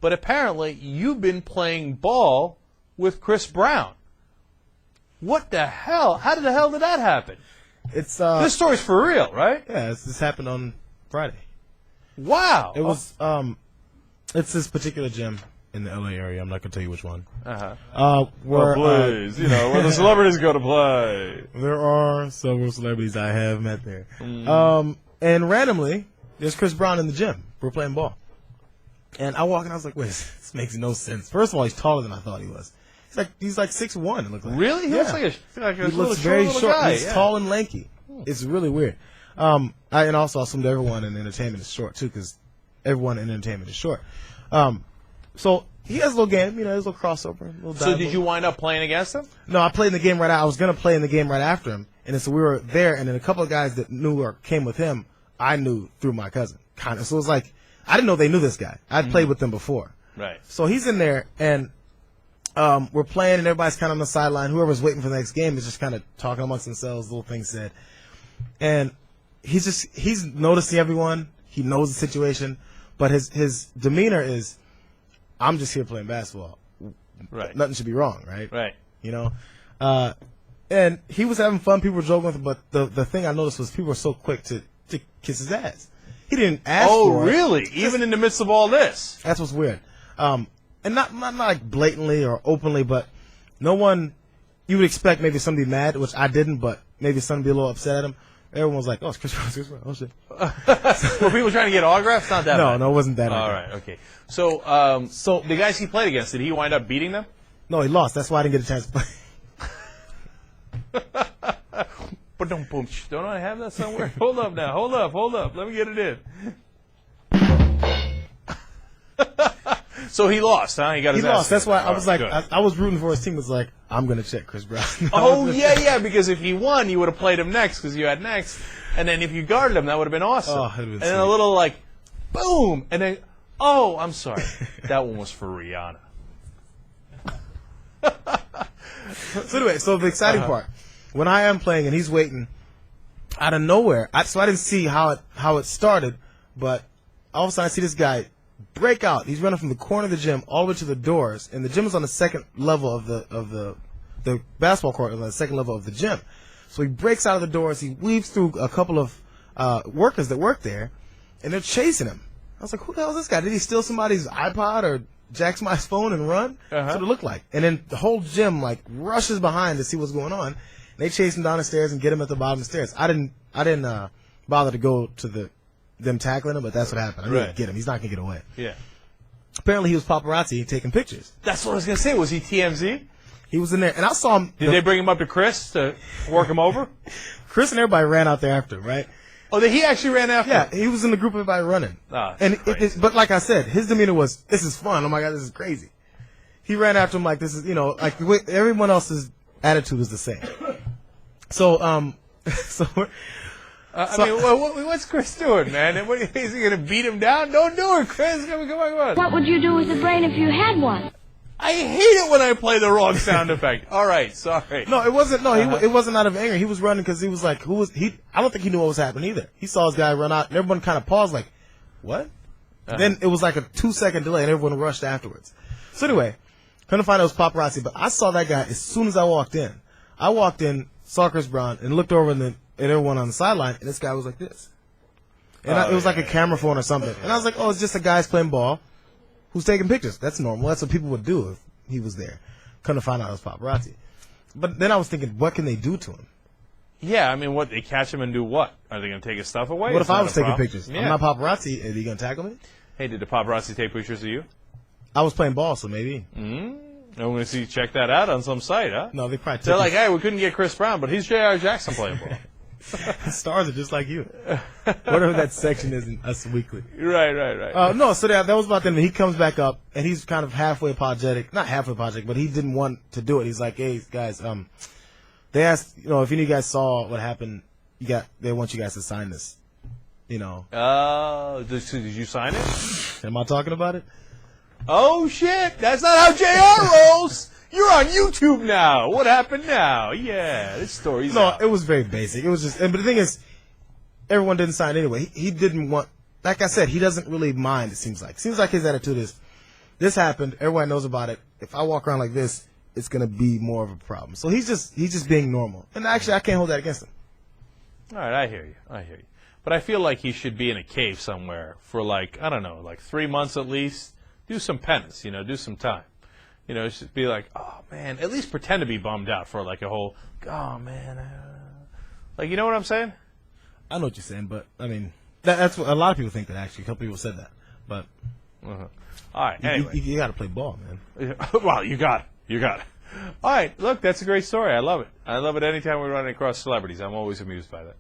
but apparently you've been playing ball with Chris Brown. What the hell? How the hell did that happen? It's this story's for real, right? Yeah, this happened on Friday. Wow. It was it's this particular gym in the LA area. I'm not gonna tell you which one. Where please, where the celebrities go to play. There are several celebrities I have met there. And randomly, there's Chris Brown in the gym. We're playing ball, and I walk in. I was like, wait, this makes no sense. First of all, he's taller than I thought he was. He's like 6'1". It looked like. Really? He looks like a he looks very short. Guy. He's tall and lanky. It's really weird. And also I assumed everyone in entertainment is short too, because everyone in entertainment is short. So he has a little game, his little crossover. So did you wind up playing against him? No, I played in the game right after. I was gonna play in the game right after him, and so we were there, and then a couple of guys that knew or came with him, I knew through my cousin, kind of. So it was like I didn't know they knew this guy. I'd played with them before. Right. So he's in there, and we're playing, and everybody's kind of on the sideline. Whoever's waiting for the next game is just kind of talking amongst themselves, little things said. And he's noticing everyone. He knows the situation, but his demeanor is, I'm just here playing basketball. Right. Nothing should be wrong, right? Right. And he was having fun. People were joking with him, but the thing I noticed was people were so quick to kiss his ass. He didn't ask for it. Oh, really? Even in the midst of all this? That's what's weird. And not like blatantly or openly, but no one, you would expect maybe somebody mad, which I didn't, but maybe somebody be a little upset at him. Everyone was like, oh, it's Chris Brown, oh shit. Were people trying to get autographs? Not that bad. No, it wasn't that bad. All right, okay. So the guys he played against, did he wind up beating them? No, he lost. That's why I didn't get a chance to play. But don't I have that somewhere? Hold up now. Hold up. Let me get it in. So he lost, huh? He got his ass. He lost. That's why I was like, good. I was rooting for his team. Was like, I'm gonna check Chris Brown. Oh yeah. Because if he won, you would have played him next because you had next, and then if you guarded him, that would have been awesome. Oh, it'd been and sweet. then a little like, boom, and then, oh, I'm sorry, that one was for Rihanna. So anyway, the exciting part, when I am playing and he's waiting, out of nowhere, so I didn't see how it started, but all of a sudden I see this guy break out. He's running from the corner of the gym all the way to the doors, and the gym is on the second level of the basketball court is on the second level of the gym. So he breaks out of the doors. He weaves through a couple of workers that work there, and they're chasing him. I was like, who the hell is this guy? Did he steal somebody's iPod or jack somebody's phone and run? That's what it looked like. And then the whole gym rushes behind to see what's going on. And they chase him down the stairs and get him at the bottom of the stairs. I didn't bother to go to them tackling him, but that's what happened. I didn't get him. He's not gonna get away. Yeah. Apparently he was paparazzi taking pictures. That's what I was gonna say. Was he TMZ? He was in there, and I saw him. Did they bring him up to Chris to work him over? Chris and everybody ran out there after him, right? Oh, he actually ran after him? Yeah, he was in the group of everybody running. But like I said, his demeanor was, this is fun. Oh my God, this is crazy. He ran after him like this is, like the way everyone else's attitude is the same. What's Chris doing, man? Is he going to beat him down? Don't do it, Chris. Come on. What would you do with a brain if you had one? I hate it when I play the wrong sound effect. All right, sorry. No, it wasn't. No, it wasn't out of anger. He was running because he was like, who was he? I don't think he knew what was happening either. He saw his guy run out, and everyone kind of paused, like, what? Then it was like a 2-second delay, and everyone rushed afterwards. So anyway, couldn't find out it was paparazzi, but I saw that guy as soon as I walked in. I walked in, saw Chris Brown, and looked over at everyone on the sideline, and this guy was like this. And it was like a camera phone or something. And I was like, oh, it's just a guy's playing ball who's taking pictures. That's normal. That's what people would do if he was there. Couldn't find out it was paparazzi. But then I was thinking, what can they do to him? Yeah, I mean, what, they catch him and do what? Are they going to take his stuff away? What if I was taking pictures? Yeah. I'm not paparazzi. Is he going to tackle me? Hey, did the paparazzi take pictures of you? I was playing ball, so maybe. I'm going to see you check that out on some site, huh? No, they probably They're like, hey, we couldn't get Chris Brown, but he's Jayar Jackson playing ball. Stars are just like you. Whatever that section is in Us Weekly. Right. No, so that was about them. He comes back up, and he's kind of halfway apologetic. Not halfway apologetic, but he didn't want to do it. He's like, hey, guys, they asked, if any of you guys saw what happened, they want you guys to sign this. Did you sign it? Am I talking about it? Oh, shit. That's not how JR rolls. You're on YouTube now. What happened now? Yeah, this story's out. It was very basic. It was just, but the thing is, everyone didn't sign anyway. He didn't want, like I said, he doesn't really mind, it seems like. Seems like his attitude is, this happened. Everyone knows about it. If I walk around like this, it's gonna be more of a problem. So he's just being normal. And actually, I can't hold that against him. All right, I hear you. But I feel like he should be in a cave somewhere for like, I don't know, like 3 months at least. Do some penance, do some time. Just be like, oh man, at least pretend to be bummed out for like a whole, oh man, like, you know what I'm saying? I know what you're saying, but I mean, that's what a lot of people think that. Actually, a couple people said that, but All right, anyway, you got to play ball, man. well, you got it. All right, look, that's a great story. I love it. I love it anytime we run across celebrities. I'm always amused by that.